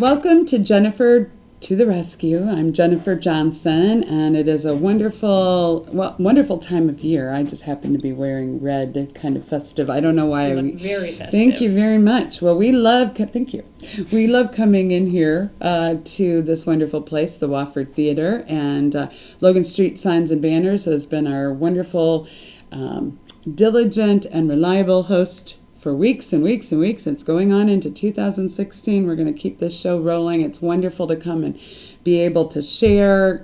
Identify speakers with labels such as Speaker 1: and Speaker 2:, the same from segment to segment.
Speaker 1: Welcome to Jennifer to the Rescue. I'm Jennifer Johnson, and it is a wonderful time of year. I just happen to be wearing red, kind of festive. I don't know why.
Speaker 2: You look very festive.
Speaker 1: Thank you very much. Well, thank you. We love coming in here to this wonderful place, the Wofford Theater, and Logan Street Signs and Banners has been our wonderful, diligent, and reliable host for weeks and weeks and weeks. It's going on into 2016. We're going to keep this show rolling. It's wonderful to come and be able to share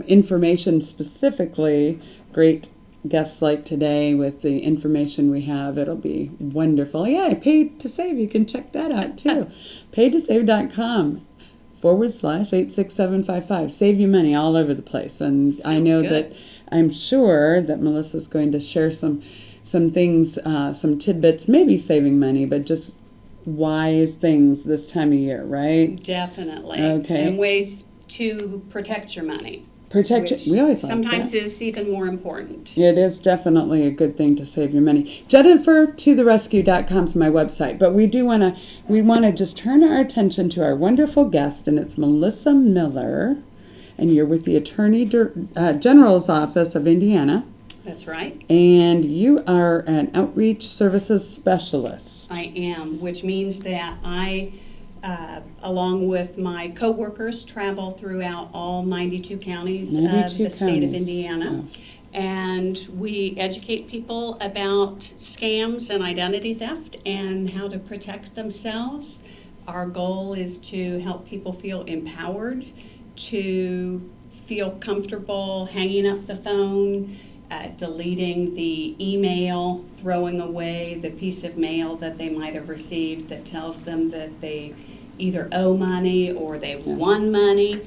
Speaker 1: information, specifically great guests like today with the information we have. It'll be wonderful. Yeah, Pay to Save. You can check that out too. paytosave.com/86755. Save you money all over the place. And
Speaker 2: Sounds
Speaker 1: I know
Speaker 2: good.
Speaker 1: that I'm sure that Melissa's going to share some things, some tidbits, maybe saving money, but just wise things this time of year, right?
Speaker 2: Definitely.
Speaker 1: Okay.
Speaker 2: And ways to protect your money.
Speaker 1: Protect
Speaker 2: which
Speaker 1: it. We always like
Speaker 2: sometimes
Speaker 1: that.
Speaker 2: is even more important.
Speaker 1: It is definitely a good thing to save your money. JenniferToTheRescue.com is my website, but we want to just turn our attention to our wonderful guest, and it's Melissa Miller, and you're with the Attorney General's Office of Indiana.
Speaker 2: That's right.
Speaker 1: And you are an outreach services specialist.
Speaker 2: I am, which means that I, along with my coworkers, travel throughout all 92 counties of the state of Indiana.
Speaker 1: Yeah.
Speaker 2: And we educate people about scams and identity theft and how to protect themselves. Our goal is to help people feel empowered, to feel comfortable hanging up the phone, deleting the email, throwing away the piece of mail that they might have received that tells them that they either owe money or they've won money,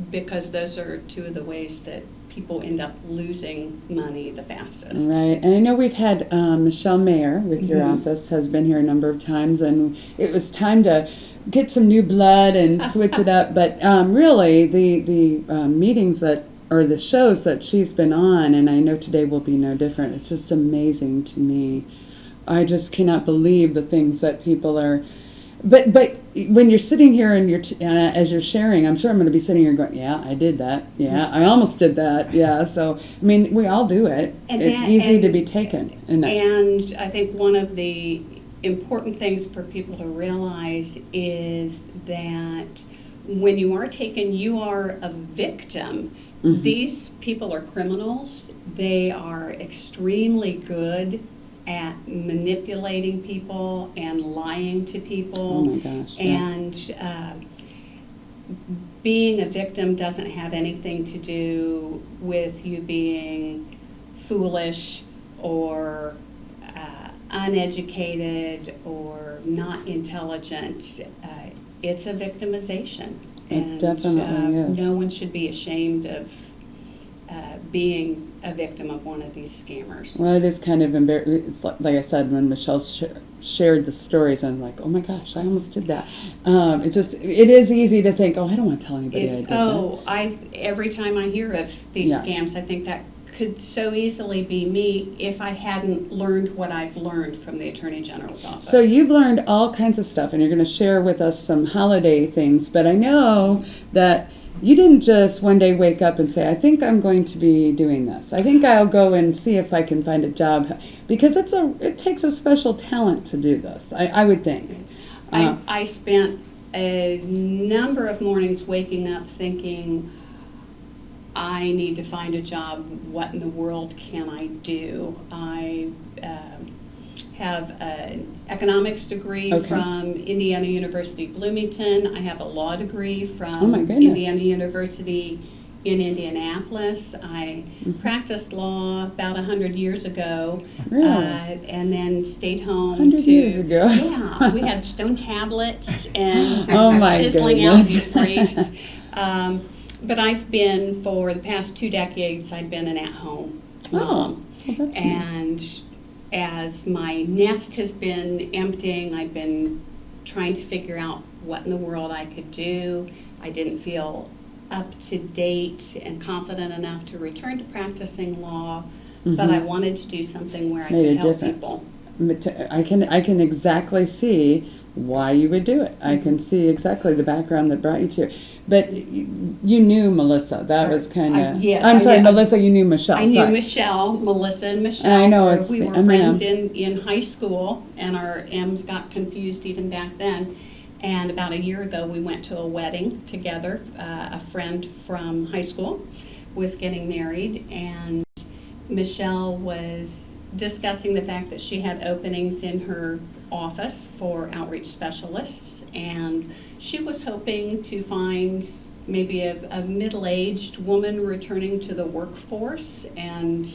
Speaker 2: because those are two of the ways that people end up losing money the fastest.
Speaker 1: Right, and I know we've had Michelle Mayer with your
Speaker 2: Mm-hmm.
Speaker 1: office, has been here a number of times, and it was time to get some new blood and switch it up, but really the meetings or the shows that she's been on, and I know today will be no different. It's just amazing to me. I just cannot believe the things that people are. But when you're sitting here and as you're sharing, I'm sure I'm going to be sitting here going, yeah, I did that. Yeah, I almost did that. Yeah, so I mean, we all do it.
Speaker 2: And
Speaker 1: it's easy to be taken.
Speaker 2: And I think one of the important things for people to realize is that when you are taken, you are a victim.
Speaker 1: Mm-hmm.
Speaker 2: These people are criminals. They are extremely good at manipulating people and lying to people.
Speaker 1: Oh my gosh. Yeah.
Speaker 2: And being a victim doesn't have anything to do with you being foolish or uneducated or not intelligent. It's a victimization.
Speaker 1: It definitely is.
Speaker 2: No one should be ashamed of being a victim of one of these scammers.
Speaker 1: Well, it is kind of embarrassing. It's like I said, when Michelle shared the stories, I'm like, oh my gosh, I almost did that. It is easy to think, oh, I don't want to tell anybody I did that.
Speaker 2: Every time I hear of these
Speaker 1: Yes.
Speaker 2: scams, I think that could so easily be me if I hadn't learned what I've learned from the Attorney General's office.
Speaker 1: So you've learned all kinds of stuff, and you're going to share with us some holiday things, but I know that you didn't just one day wake up and say, I think I'm going to be doing this. I think I'll go and see if I can find a job, because it takes a special talent to do this, I would think.
Speaker 2: I spent a number of mornings waking up thinking, I need to find a job. What in the world can I do? I have an economics degree from Indiana University Bloomington. I have a law degree from Indiana University in Indianapolis. I practiced law about 100 years ago, and then stayed home
Speaker 1: 100 years ago.
Speaker 2: Yeah, we had stone tablets and chiseling out these briefs. But I've been, for the past 2 decades, I've been an at-home mom.
Speaker 1: Well, that's
Speaker 2: and
Speaker 1: nice.
Speaker 2: As my nest has been emptying, I've been trying to figure out what in the world I could do. I didn't feel up to date and confident enough to return to practicing law, but I wanted to do something where I could help people.
Speaker 1: I can exactly see why you would do it. I can see exactly the background that brought you to. But you knew Melissa. That was kind of.
Speaker 2: Yes,
Speaker 1: I'm
Speaker 2: I
Speaker 1: sorry,
Speaker 2: knew-
Speaker 1: Melissa. You knew Michelle.
Speaker 2: I knew
Speaker 1: sorry.
Speaker 2: Michelle, Melissa and Michelle.
Speaker 1: I know,
Speaker 2: We
Speaker 1: it's
Speaker 2: were
Speaker 1: the
Speaker 2: friends
Speaker 1: M&Ms.
Speaker 2: in high school, and our M's got confused even back then. And about a year ago, we went to a wedding together. A friend from high school was getting married, and Michelle was discussing the fact that she had openings in her office for outreach specialists, and she was hoping to find maybe a middle-aged woman returning to the workforce, and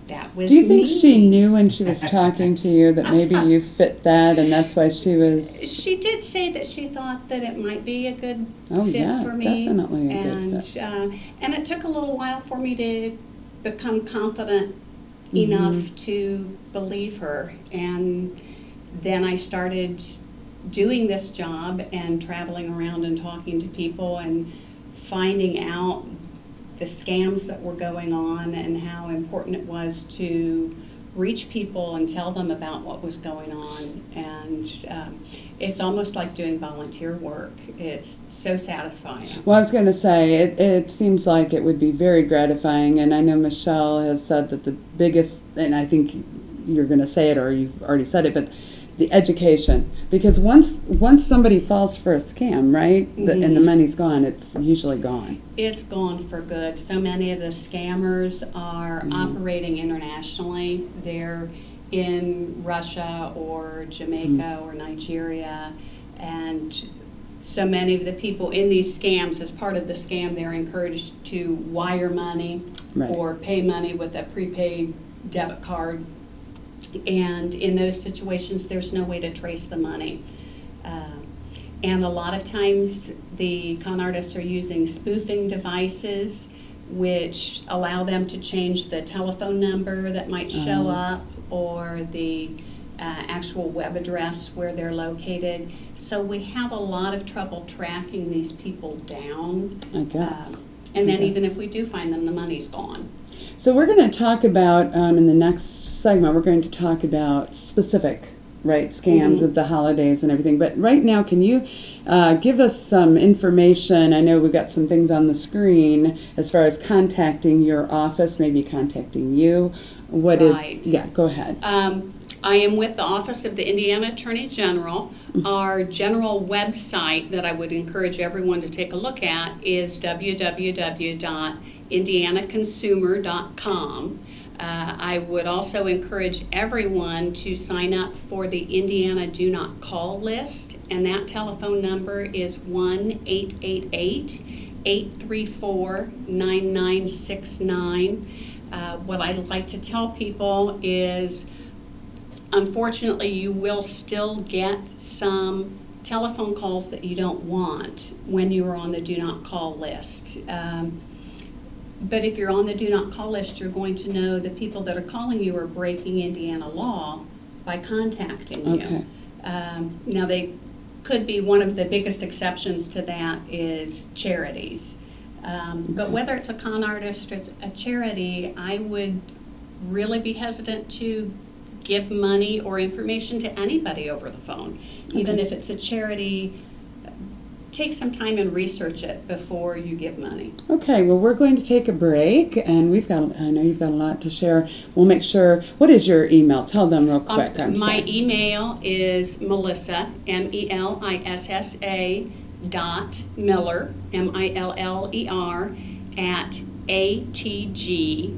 Speaker 2: that was
Speaker 1: Do you think
Speaker 2: me.
Speaker 1: she knew when she was talking to you that maybe you fit that, and that's why she was?
Speaker 2: She did say that she thought that it might be a good
Speaker 1: Oh,
Speaker 2: fit
Speaker 1: yeah,
Speaker 2: for me.
Speaker 1: definitely a good
Speaker 2: and,
Speaker 1: fit.
Speaker 2: And it took a little while for me to become confident
Speaker 1: Mm-hmm.
Speaker 2: enough to believe her. And then I started doing this job and traveling around and talking to people and finding out the scams that were going on and how important it was to reach people and tell them about what was going on. And it's almost like doing volunteer work. It's so satisfying.
Speaker 1: Well, I was going to say, it seems like it would be very gratifying, and I know Michelle has said that the biggest, and I think you're going to say it or you've already said it, but the education. Because once somebody falls for a scam, right, and the money's gone, it's usually gone.
Speaker 2: It's gone for good. So many of the scammers are operating internationally. They're in Russia or Jamaica or Nigeria, and so many of the people in these scams, as part of the scam, they're encouraged to wire money
Speaker 1: Right.
Speaker 2: or pay money with a prepaid debit card. And in those situations, there's no way to trace the money. And a lot of times, the con artists are using spoofing devices, which allow them to change the telephone number that might show up or the actual web address where they're located. So we have a lot of trouble tracking these people down.
Speaker 1: I guess.
Speaker 2: And then
Speaker 1: Okay.
Speaker 2: even if we do find them, the money's gone.
Speaker 1: So we're going to talk about, in the next segment, we're going to talk about specific, right, scams of the holidays and everything. But right now, can you give us some information? I know we've got some things on the screen as far as contacting your office, maybe contacting you. What is?
Speaker 2: Right.
Speaker 1: Yeah, go ahead.
Speaker 2: I am with the Office of the Indiana Attorney General. Our general website that I would encourage everyone to take a look at is www.indianaconsumer.com. I would also encourage everyone to sign up for the Indiana Do Not Call list, and that telephone number is 1-888-834-9969. What I'd like to tell people is, unfortunately, you will still get some telephone calls that you don't want when you are on the Do Not Call list. But if you're on the Do Not Call list, you're going to know the people that are calling you are breaking Indiana law by contacting you.
Speaker 1: Okay.
Speaker 2: Now, they could be, one of the biggest exceptions to that is charities. But whether it's a con artist or it's a charity, I would really be hesitant to give money or information to anybody over the phone. Even if it's a charity, take some time and research it before you give money.
Speaker 1: Okay, well, we're going to take a break, and I know you've got a lot to share. We'll make sure, what is your email? Tell them real quick. I'm
Speaker 2: My
Speaker 1: sorry.
Speaker 2: email is Melissa, MELISSA .Miller, MILLER, at atg.in.gov.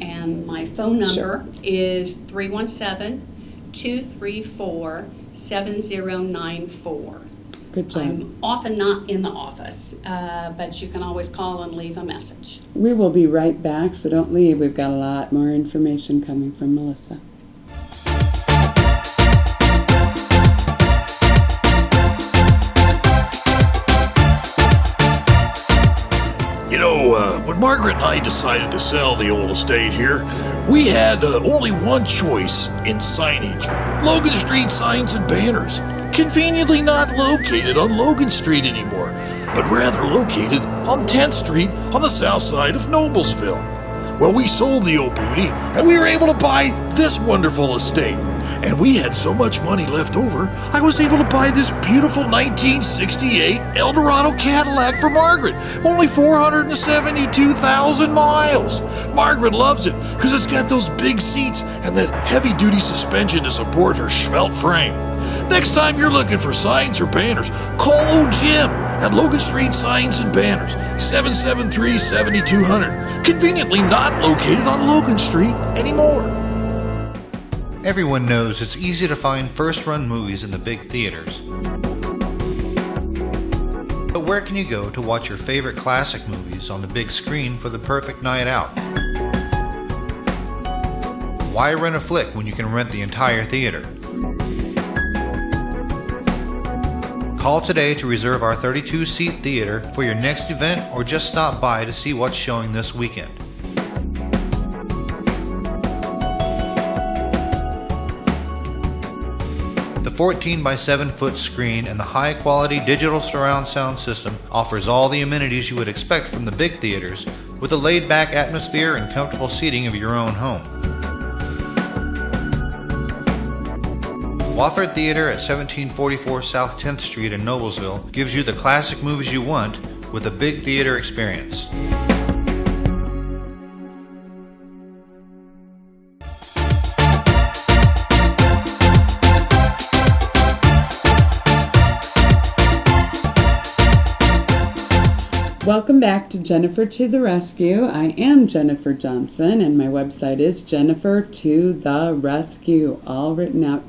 Speaker 2: And my phone number is 317-234-7094.
Speaker 1: Good job.
Speaker 2: I'm often not in the office, but you can always call and leave a message.
Speaker 1: We will be right back, so don't leave. We've got a lot more information coming from Melissa.
Speaker 3: You know, when Margaret and I decided to sell the old estate here, we had only one choice in signage. Logan Street Signs and Banners. Conveniently not located on Logan Street anymore, but rather located on 10th Street on the south side of Noblesville. Well, we sold the old beauty, and we were able to buy this wonderful estate. And we had so much money left over, I was able to buy this beautiful 1968 Eldorado Cadillac for Margaret. Only 472,000 miles. Margaret loves it because it's got those big seats and that heavy-duty suspension to support her svelte frame. Next time you're looking for signs or banners, call old Jim at Logan Street Signs and Banners, 773-7200. Conveniently not located on Logan Street anymore.
Speaker 4: Everyone knows it's easy to find first-run movies in the big theaters. But where can you go to watch your favorite classic movies on the big screen for the perfect night out? Why rent a flick when you can rent the entire theater? Call today to reserve our 32-seat theater for your next event, or just stop by to see what's showing this weekend. The 14 by 7 foot screen and the high quality digital surround sound system offers all the amenities you would expect from the big theaters, with a laid back atmosphere and comfortable seating of your own home. Wofford Theater at 1744 South 10th Street in Noblesville gives you the classic movies you want with a big theater experience.
Speaker 1: Welcome back to Jennifer to the Rescue. I am Jennifer Johnson, and my website is jennifertotherescue, all written out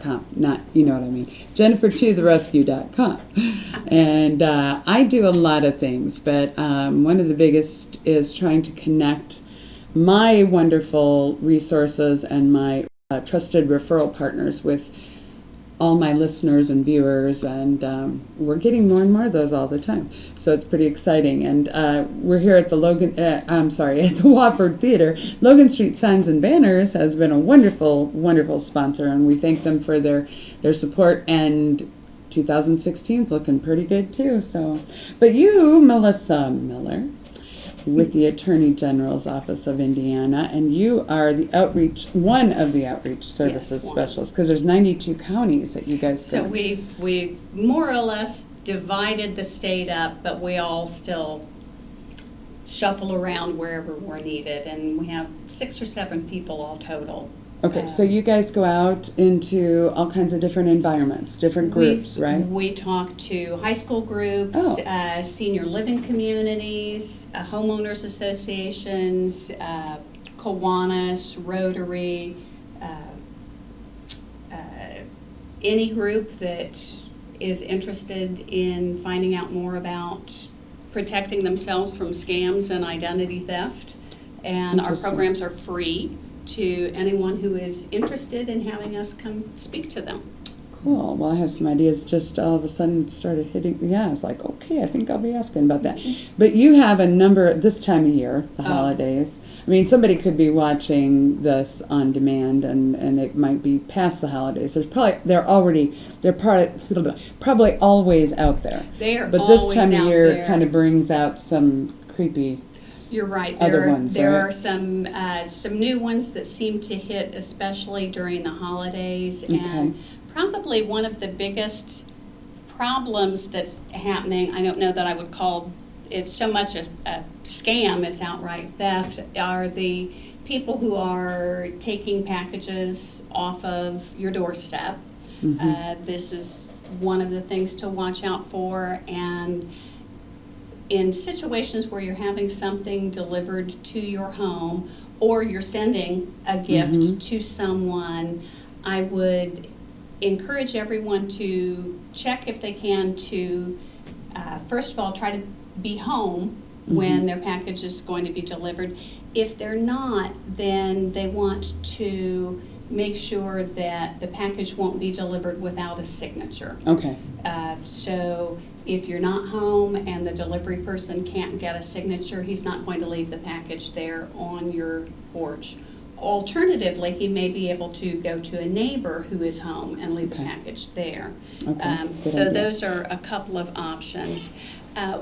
Speaker 1: .com. Not, you know what I mean, jennifertotherescue.com. And I do a lot of things, but one of the biggest is trying to connect my wonderful resources and my trusted referral partners with all my listeners and viewers, and we're getting more and more of those all the time. So it's pretty exciting. And we're here at the at the Wofford Theater. Logan Street Signs and Banners has been a wonderful, wonderful sponsor, and we thank them for their support. And 2016 is looking pretty good too. So, but you, Melissa Miller, with the Attorney General's Office of Indiana, and you are the one of the outreach services specialists, because there's 92 counties that you guys serve.
Speaker 2: So we've more or less divided the state up, but we all still shuffle around wherever we're needed, and we have 6 or 7 people all total.
Speaker 1: Okay, so you guys go out into all kinds of different environments, different groups, right?
Speaker 2: We talk to high school groups, senior living communities, homeowners associations, Kiwanis, Rotary, any group that is interested in finding out more about protecting themselves from scams and identity theft. And our programs are free to anyone who is interested in having us come speak to them.
Speaker 1: Cool. Well, I have some ideas. Just all of a sudden started hitting. Yeah, I was like, okay, I think I'll be asking about that. But you have a number this time of year, the holidays. I mean, somebody could be watching this on demand, and it might be past the holidays. They're probably always out there. But this time of year kind of brings out some creepy.
Speaker 2: You're right. There are some new ones that seem to hit, especially during the holidays, and probably one of the biggest problems that's happening. I don't know that I would call it so much a scam; it's outright theft. Are the people who are taking packages off of your doorstep? This is one of the things to watch out for, and in situations where you're having something delivered to your home or you're sending a gift to someone, I would encourage everyone to check if they can to, first of all, try to be home when their package is going to be delivered. If they're not, then they want to make sure that the package won't be delivered without a signature.
Speaker 1: Okay.
Speaker 2: So if you're not home and the delivery person can't get a signature, he's not going to leave the package there on your porch Alternatively, he may be able to go to a neighbor who is home and leave the
Speaker 1: Okay.
Speaker 2: package there.
Speaker 1: Okay, good
Speaker 2: So
Speaker 1: idea.
Speaker 2: those are a couple of options.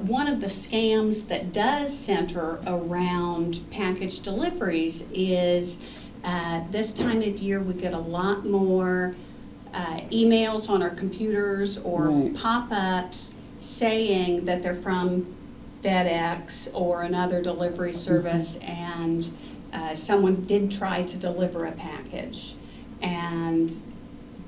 Speaker 2: One of the scams that does center around package deliveries is this time of year we get a lot more emails on our computers or
Speaker 1: Right.
Speaker 2: pop-ups saying that they're from FedEx or another delivery service, and someone did try to deliver a package. And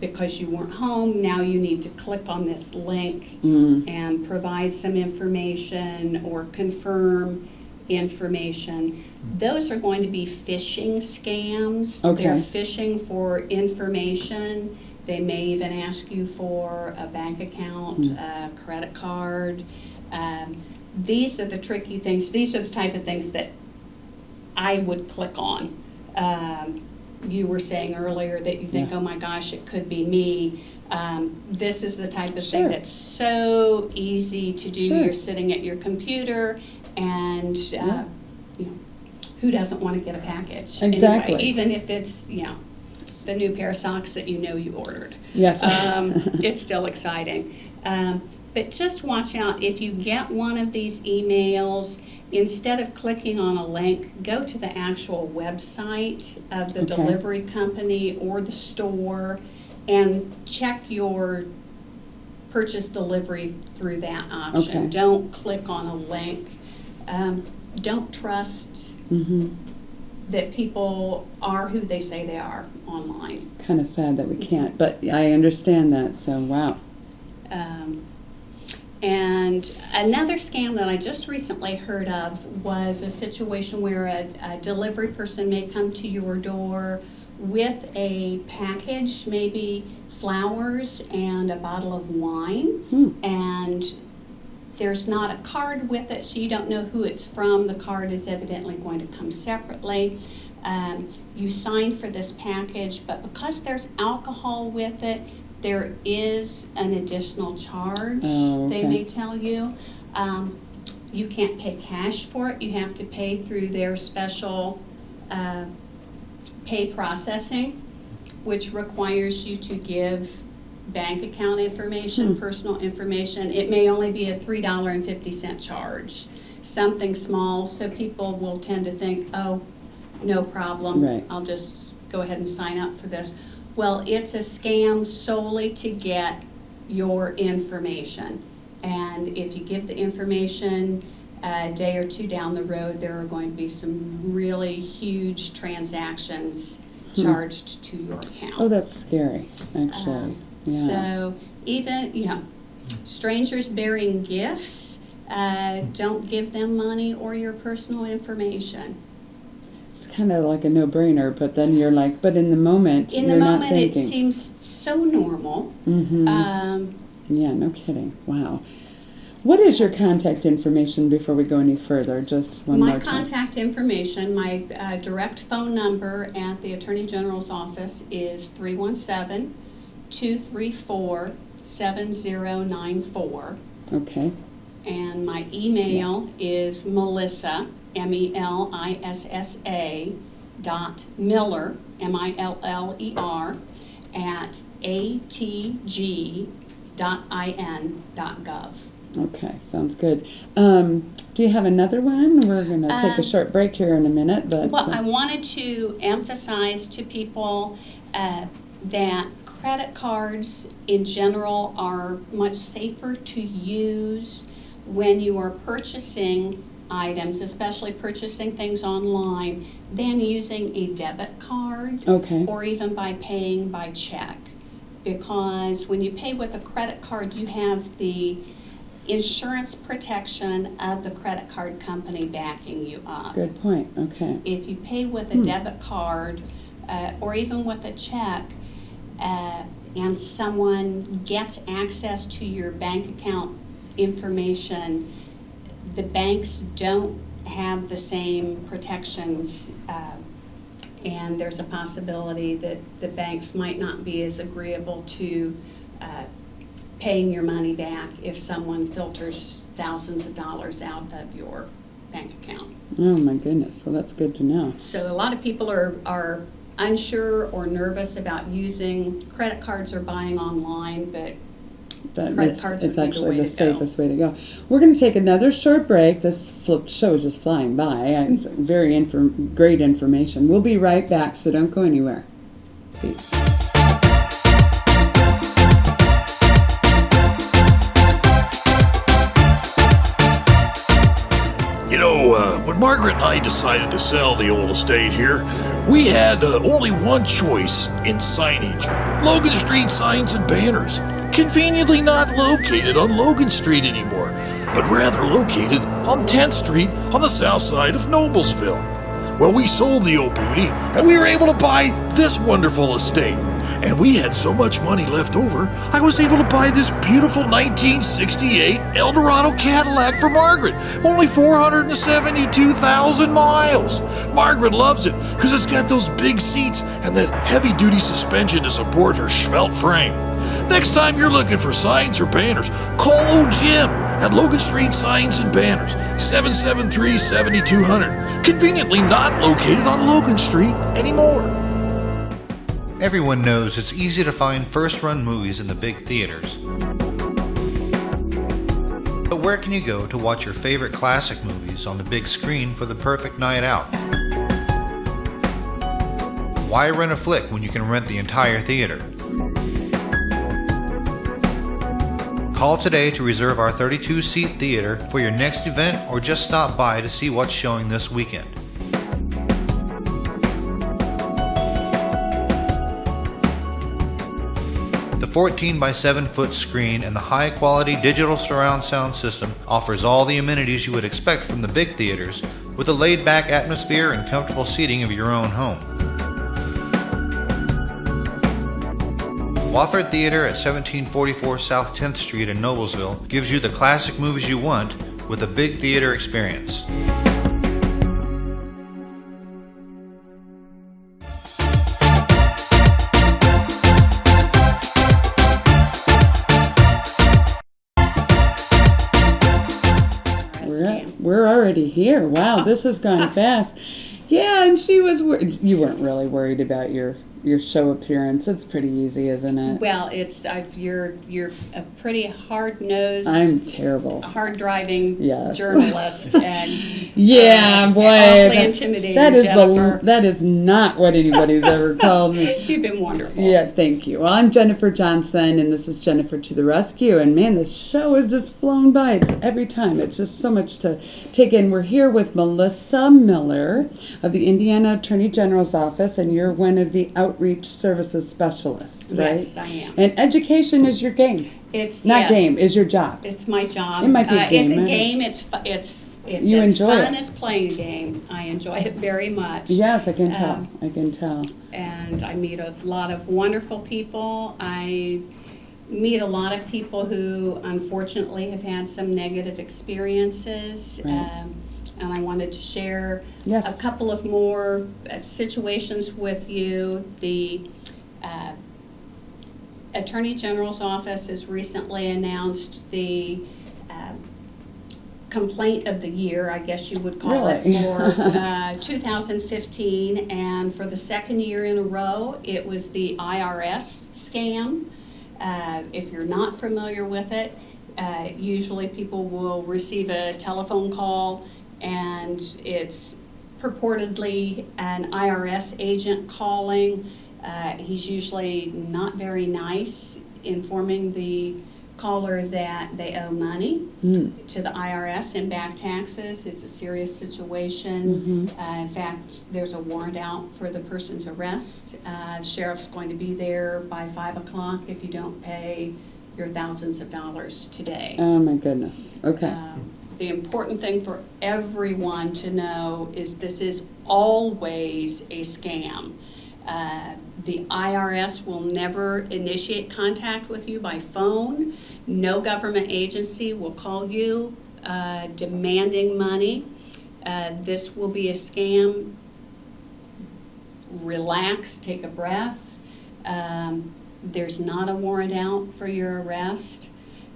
Speaker 2: because you weren't home, now you need to click on this link and provide some information or confirm information. Those are going to be phishing scams.
Speaker 1: Okay.
Speaker 2: They're phishing for information. They may even ask you for a bank account, a credit card. These are the tricky things. These are the type of things that I would click on. You were saying earlier that you think,
Speaker 1: Yeah.
Speaker 2: oh my gosh, it could be me. This is the type of
Speaker 1: Sure.
Speaker 2: thing that's so easy to do.
Speaker 1: Sure.
Speaker 2: You're sitting at your computer, and
Speaker 1: Yeah.
Speaker 2: you know, who doesn't want to get a package?
Speaker 1: Exactly.
Speaker 2: Anyway, even if it's the new pair of socks that you know you ordered.
Speaker 1: Yes.
Speaker 2: It's still exciting. But just watch out. If you get one of these emails, instead of clicking on a link, go to the actual website of the
Speaker 1: Okay.
Speaker 2: delivery company or the store and check your purchase delivery through that option.
Speaker 1: Okay.
Speaker 2: Don't click on a link. Don't trust that people are who they say they are online.
Speaker 1: Kind of sad that we can't, but I understand that, so wow.
Speaker 2: And another scam that I just recently heard of was a situation where a delivery person may come to your door with a package, maybe flowers and a bottle of wine, and there's not a card with it, so you don't know who it's from. The card is evidently going to come separately. You sign for this package, but because there's alcohol with it, there is an additional charge,
Speaker 1: Oh,
Speaker 2: they
Speaker 1: okay.
Speaker 2: may tell you. You can't pay cash for it. You have to pay through their special pay processing, which requires you to give bank account information, personal information. It may only be a $3.50 charge, something small, so people will tend to think, oh, no problem,
Speaker 1: Right.
Speaker 2: I'll just go ahead and sign up for this. Well, it's a scam solely to get your information. And if you give the information a day or two down the road, there are going to be some really huge transactions charged to your account.
Speaker 1: Oh, that's scary, actually. Yeah.
Speaker 2: So even, strangers bearing gifts, don't give them money or your personal information.
Speaker 1: It's kind of like a no-brainer, but then you're like, but in the moment,
Speaker 2: In the
Speaker 1: you're not
Speaker 2: moment, it
Speaker 1: thinking.
Speaker 2: seems so normal.
Speaker 1: Yeah, no kidding. Wow. What is your contact information before we go any further? Just one
Speaker 2: My
Speaker 1: more time.
Speaker 2: contact information, my direct phone number at the Attorney General's office is 317-234-7094.
Speaker 1: Okay.
Speaker 2: And my email is Melissa, MELISSA, .Miller, MILLER, at atg.in.gov.
Speaker 1: Okay, sounds good. Do you have another one? We're going to take a short break here in a minute, but
Speaker 2: Well, I wanted to emphasize to people that credit cards in general are much safer to use when you are purchasing items, especially purchasing things online, than using a debit card
Speaker 1: Okay.
Speaker 2: or even by paying by check. Because when you pay with a credit card, you have the insurance protection of the credit card company backing you up.
Speaker 1: Good point. Okay.
Speaker 2: If you pay with a debit card or even with a check, and someone gets access to your bank account information, the banks don't have the same protections, and there's a possibility that the banks might not be as agreeable to paying your money back if someone filters thousands of dollars out of your bank account.
Speaker 1: Oh my goodness. Well, that's good to know.
Speaker 2: So a lot of people are unsure or nervous about using credit cards or buying online, but credit cards
Speaker 1: It's
Speaker 2: would be the
Speaker 1: actually
Speaker 2: way
Speaker 1: the
Speaker 2: to go.
Speaker 1: safest way to go. We're going to take another short break. This show is just flying by. It's very great information. We'll be right back, so don't go anywhere. Peace.
Speaker 3: You know, when Margaret and I decided to sell the old estate here, we had only one choice in signage: Logan Street Signs and Banners. Conveniently not located on Logan Street anymore, but rather located on 10th Street on the south side of Noblesville. Well, we sold the old beauty, and we were able to buy this wonderful estate. And we had so much money left over, I was able to buy this beautiful 1968 Eldorado Cadillac for Margaret. Only 472,000 miles. Margaret loves it because it's got those big seats and that heavy-duty suspension to support her svelte frame. Next time you're looking for signs or banners, call old Jim at Logan Street Signs and Banners, 773-7200. Conveniently not located on Logan Street anymore.
Speaker 4: Everyone knows it's easy to find first-run movies in the big theaters. But where can you go to watch your favorite classic movies on the big screen for the perfect night out? Why rent a flick when you can rent the entire theater? Call today to reserve our 32-seat theater for your next event, or just stop by to see what's showing this weekend. The 14 by 7 foot screen and the high quality digital surround sound system offers all the amenities you would expect from the big theaters, with a laid back atmosphere and comfortable seating of your own home. Wofford Theater at 1744 South 10th Street in Noblesville gives you the classic movies you want with a big theater experience.
Speaker 1: We're already here. Wow, this has gone fast. Yeah, and she was. You weren't really worried about your show appearance. It's pretty easy, isn't it?
Speaker 2: Well, it's you're a pretty hard-nosed,
Speaker 1: I'm terrible.
Speaker 2: hard-driving
Speaker 1: Yes.
Speaker 2: journalist, and
Speaker 1: Yeah, boy,
Speaker 2: awfully intimidating, Jennifer.
Speaker 1: that is not what anybody's ever called me.
Speaker 2: You've been wonderful.
Speaker 1: Yeah, thank you. Well, I'm Jennifer Johnson, and this is Jennifer to the Rescue. And man, this show has just flown by. It's every time. It's just so much to take in. We're here with Melissa Miller of the Indiana Attorney General's Office, and you're one of the Outreach Services Specialists, right?
Speaker 2: Yes, I am.
Speaker 1: And education is your game.
Speaker 2: It's
Speaker 1: Not
Speaker 2: yes,
Speaker 1: game, is your job.
Speaker 2: It's my job.
Speaker 1: It might be a game,
Speaker 2: It's a
Speaker 1: right?
Speaker 2: game. It's
Speaker 1: You
Speaker 2: as
Speaker 1: enjoy
Speaker 2: fun
Speaker 1: it.
Speaker 2: as playing a game. I enjoy it very much.
Speaker 1: Yes, I can tell. I can tell.
Speaker 2: And I meet a lot of wonderful people. I meet a lot of people who unfortunately have had some negative experiences.
Speaker 1: Right.
Speaker 2: And I wanted to share
Speaker 1: Yes.
Speaker 2: a couple of more situations with you. The Attorney General's Office has recently announced the complaint of the year, I guess you would call
Speaker 1: Really?
Speaker 2: it, for 2015, and for the second year in a row, it was the IRS scam. If you're not familiar with it, usually people will receive a telephone call, and it's purportedly an IRS agent calling. He's usually not very nice, informing the caller that they owe money to the IRS in back taxes. It's a serious situation. In fact, there's a warrant out for the person's arrest. Sheriff's going to be there by 5 o'clock if you don't pay your thousands of dollars today.
Speaker 1: Oh my goodness. Okay.
Speaker 2: The important thing for everyone to know is this is always a scam. The IRS will never initiate contact with you by phone. No government agency will call you demanding money. This will be a scam. Relax, take a breath. There's not a warrant out for your arrest.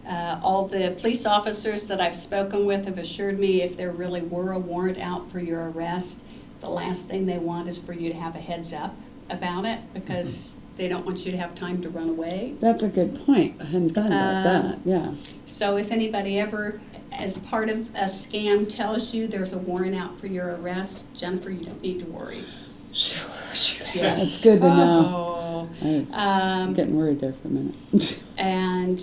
Speaker 2: All the police officers that I've spoken with have assured me if there really were a warrant out for your arrest, the last thing they want is for you to have a heads up about it, because they don't want you to have time to run away.
Speaker 1: That's a good point. I hadn't thought about that. Yeah.
Speaker 2: So if anybody ever, as part of a scam, tells you there's a warrant out for your arrest, Jennifer, you don't need to worry. Yes.
Speaker 1: That's good to know.
Speaker 2: Oh.
Speaker 1: I was getting worried there for a minute.
Speaker 2: And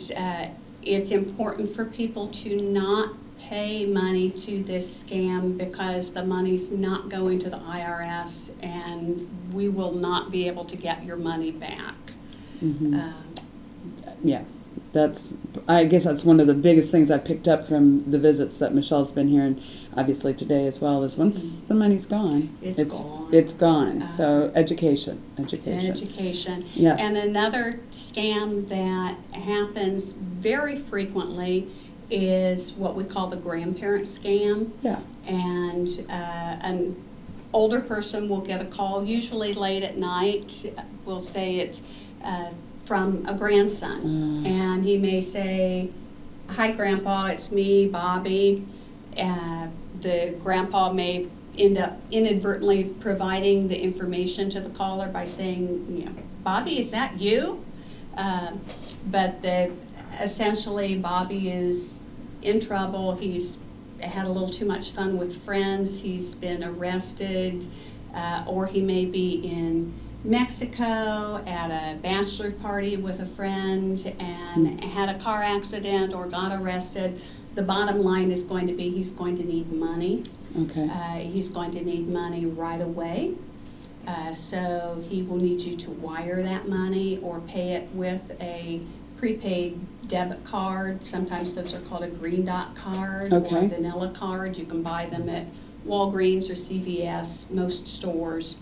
Speaker 2: it's important for people to not pay money to this scam, because the money's not going to the IRS and we will not be able to get your money back.
Speaker 1: Yeah, I guess that's one of the biggest things I picked up from the visits that Michelle's been here, and obviously today as well, is once the money's gone,
Speaker 2: It's gone.
Speaker 1: It's gone. So education. Yes.
Speaker 2: And another scam that happens very frequently is what we call the grandparent scam.
Speaker 1: Yeah.
Speaker 2: And an older person will get a call, usually late at night. We'll say it's from a grandson, and he may say, "Hi, Grandpa, it's me, Bobby." The grandpa may end up inadvertently providing the information to the caller by saying, "Bobby, is that you?" But essentially, Bobby is in trouble. He's had a little too much fun with friends. He's been arrested, or he may be in Mexico at a bachelor party with a friend and had a car accident or got arrested. The bottom line is going to be he's going to need money.
Speaker 1: Okay.
Speaker 2: He's going to need money right away. So he will need you to wire that money or pay it with a prepaid debit card. Sometimes those are called a green dot card or a vanilla card. You can buy them at Walgreens or CVS, most stores.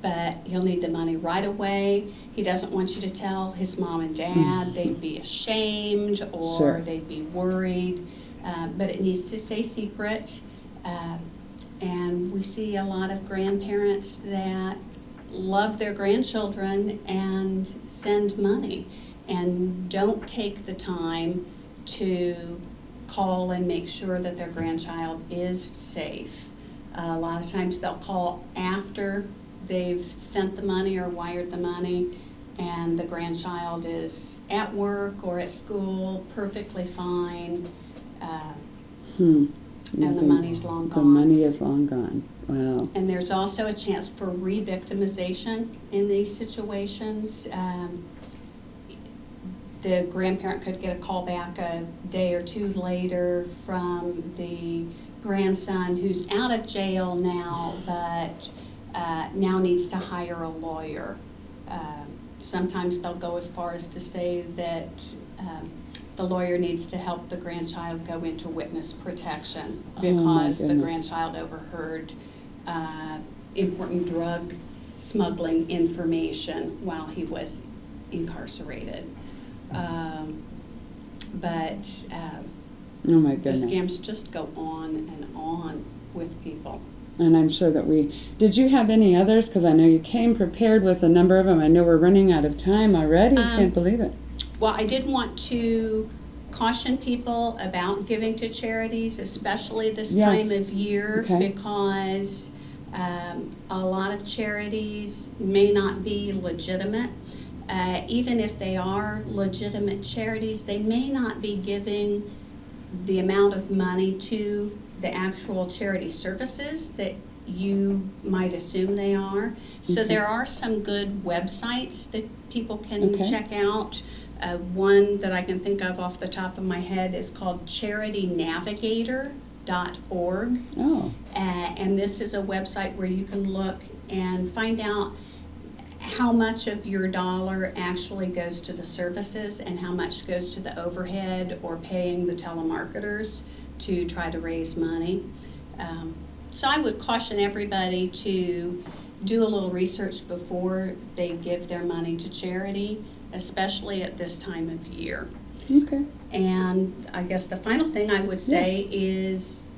Speaker 2: But he'll need the money right away. He doesn't want you to tell his mom and dad. They'd be ashamed or they'd be worried. But it needs to stay secret. And we see a lot of grandparents that love their grandchildren and send money and don't take the time to call and make sure that their grandchild is safe. A lot of times they'll call after they've sent the money or wired the money, and the grandchild is at work or at school perfectly fine, and the money's long gone.
Speaker 1: The money is long gone. Wow.
Speaker 2: And there's also a chance for re-victimization in these situations. The grandparent could get a call back a day or two later from the grandson who's out of jail now, but now needs to hire a lawyer. Sometimes they'll go as far as to say that the lawyer needs to help the grandchild go into witness protection because the grandchild overheard important drug smuggling information while he was incarcerated. But
Speaker 1: oh my
Speaker 2: the
Speaker 1: goodness.
Speaker 2: scams just go on and on with people.
Speaker 1: And I'm sure that did you have any others? Because I know you came prepared with a number of them. I know we're running out of time already. Can't believe it.
Speaker 2: Well, I did want to caution people about giving to charities, especially this time of year, because a lot of charities may not be legitimate. Even if they are legitimate charities, they may not be giving the amount of money to the actual charity services that you might assume they are. So there are some good websites that people can check out. One that I can think of off the top of my head is called charitynavigator.org. And this is a website where you can look and find out how much of your dollar actually goes to the services and how much goes to the overhead or paying the telemarketers to try to raise money. So I would caution everybody to do a little research before they give their money to charity, especially at this time of year. And I guess the final thing I would say is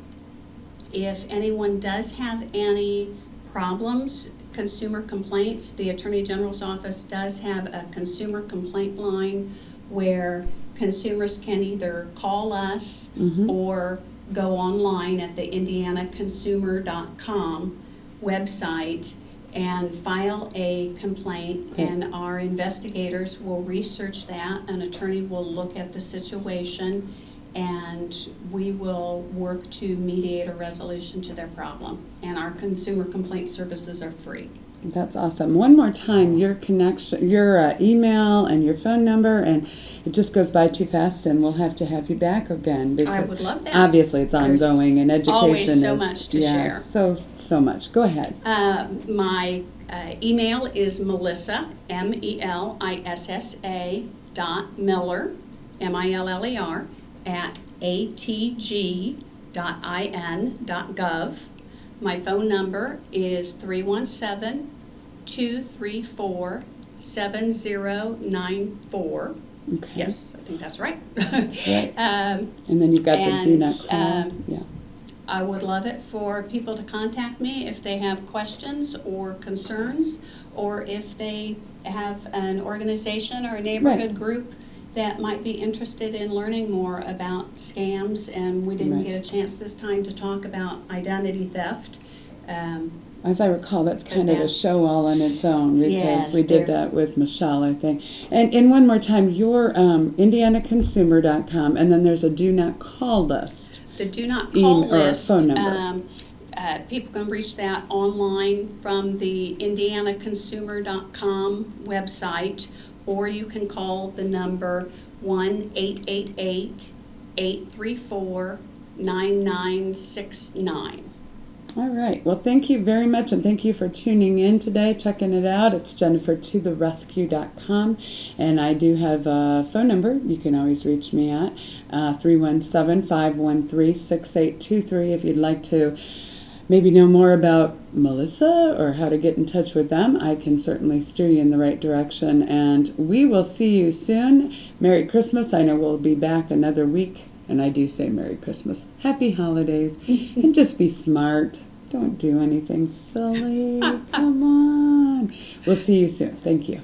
Speaker 2: if anyone does have any problems, consumer complaints, the Attorney General's office does have a consumer complaint line where consumers can either call us or go online at the indianaconsumer.com website and file a complaint, and our investigators will research that. An attorney will look at the situation, and we will work to mediate a resolution to their problem. And our consumer complaint services are free.
Speaker 1: That's awesome. One more time, your connection, your email and your phone number, and it just goes by too fast, and we'll have to have you back again.
Speaker 2: I would love that.
Speaker 1: Obviously, it's
Speaker 2: There's
Speaker 1: ongoing, and education
Speaker 2: always so
Speaker 1: is
Speaker 2: much to share.
Speaker 1: So much. Go ahead.
Speaker 2: My email is Melissa, MELISSA .Miller, MILLER, at atg.in.gov. My phone number is 317-234-7094.
Speaker 1: Okay.
Speaker 2: Yes, I think that's right.
Speaker 1: That's right. And then you've got the do not call. Yeah.
Speaker 2: I would love it for people to contact me if they have questions or concerns, or if they have an organization or a neighborhood group that might be interested in learning more about scams. And we didn't get a chance this time to talk about identity theft.
Speaker 1: As I recall, that's kind of a show all on its own, because we did that with Michelle, I think. And one more time, your indianaconsumer.com, and then there's a do not call list.
Speaker 2: The do not call list,
Speaker 1: or phone number.
Speaker 2: People can reach that online from the indianaconsumer.com website, or you can call the number 1-888-834-9969.
Speaker 1: All right. Well, thank you very much, and thank you for tuning in today, checking it out. It's jennifertotherescue.com, and I do have a phone number you can always reach me at, 317-513-6823, if you'd like to maybe know more about Melissa or how to get in touch with them. I can certainly steer you in the right direction, and we will see you soon. Merry Christmas. I know we'll be back another week, and I do say Merry Christmas. Happy holidays, and just be smart. Don't do anything silly. Come on. We'll see you soon. Thank you.